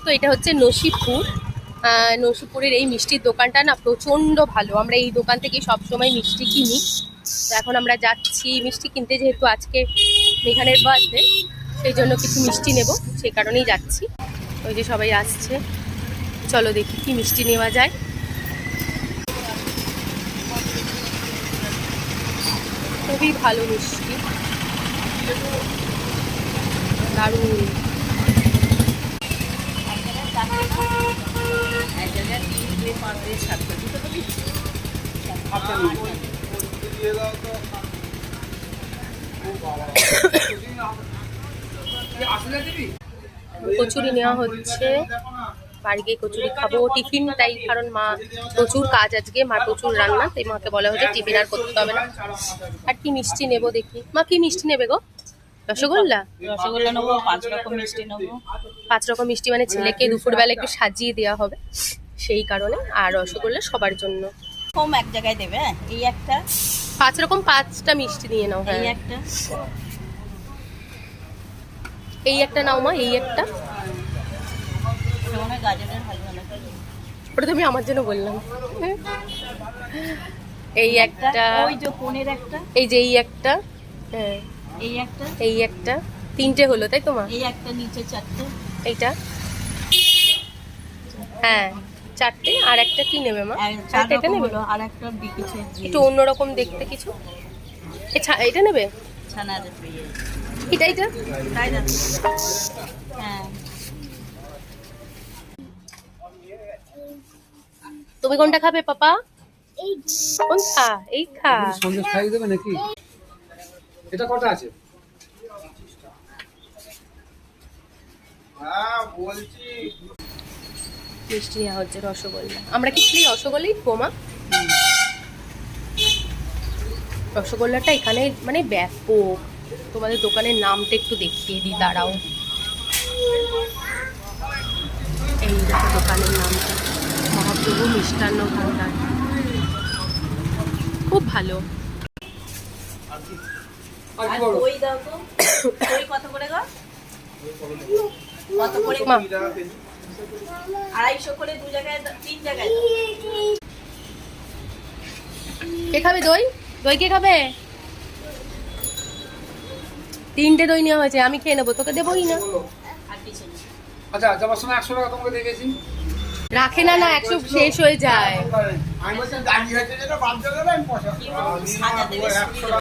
তো এটা হচ্ছে নসিপুর। নসিপুরের এই মিষ্টির দোকানটা না প্রচণ্ড ভালো। আমরা এই দোকান থেকে সবসময় মিষ্টি কিনি। তো এখন আমরা যাচ্ছি মিষ্টি কিনতে, যেহেতু আজকে মেঘানের বার্থডে, সেই জন্য কিছু মিষ্টি নেব, সেই কারণেই যাচ্ছি। ওই যে সবাই আসছে, চলো দেখি কি মিষ্টি নেওয়া যায়। খুবই ভালো মিষ্টি, দারুণ। কচুরি নেওয়া হচ্ছে, বাড়ি গিয়ে কচুরি খাবো টিফিন, তাই কারণ মা প্রচুর কাজ, আজকে মা প্রচুর রান্না, তাই মাকে বলা হচ্ছে টিফিন আর করতে হবে না। আর কি মিষ্টি নেবো দেখি। মা কি মিষ্টি নেবে গো? রসগোল্লা? রসগোল্লা নেবো, 5 রকম মিষ্টি নেবো। 5 রকম মিষ্টি, মানে ছেলেকে দুপুরবেলা একটু সাজিয়ে দেওয়া হবে সেই কারণে। আর রসগোল্লা সবার জন্য। কম এক জায়গায় দেবে, এই একটা 5 রকম 5টা মিষ্টি নিয়ে নাও। হ্যাঁ, এই একটা এই একটা নাও মা, এই একটা। মনে গাজরের হালুয়া নাকি? ওটা তো আমি আমার জন্য বললাম। এই একটা, ওই যে পনের একটা, এই যে এই একটা, হ্যাঁ এই একটা, এই একটা, 3টে হলো তাই তো মা? এই একটা, নিচে 4টে, এইটা, হ্যাঁ 4টে। আর একটা কি নেবে মা? আর 4 এটা রকম নেবে? হলো। আর একটা বিকেছে একটু অন্যরকম দেখতে কিছু, এটা নেবে? ছানার এটা এটা, তাই না? হ্যাঁ, তুমি কোনটা খাবে পাপা? কোনটা? এই খা। সন্দেশ খাইয়ে দেবে নাকি? এটা কটা আছে? হ্যাঁ বলছি। মিষ্টি নেওয়া হচ্ছে, রসগোল্লা। আমরা কি খালি রসগোল্লাই বোমা? রসগোল্লাটা এখানে মানে ব্যাপক। তোমাদের দোকানের নামটা একটু দেখিয়ে দিই, দাঁড়াও। এই দেখো দোকানের নামটা, মহাপ্রভু মিষ্টান্ন ভাণ্ডার। খুব ভালো। আর কি আর বড়? দই দাও তো। দই কত করে গো? কত করে? মা 250 করে, 2 জায়গায় 3 জায়গায়। কে খাবে দই? দই কে খাবে? 3টে দই নেওয়া হয়েছে, আমি খেয়ে নেবো, তোকে দেবোই না। আর কিছু না। আচ্ছা যাবার সময় 100 টাকা তোমাকে দিয়ে গেছি। রাখে না, 100 শেষ হয়ে যায়। আমি বলছি দাঁড়িয়ে হয়েছে যেটা বাদ দিয়ে দেবে, আমি পয়সা কি বলবো, সাজা দেবে।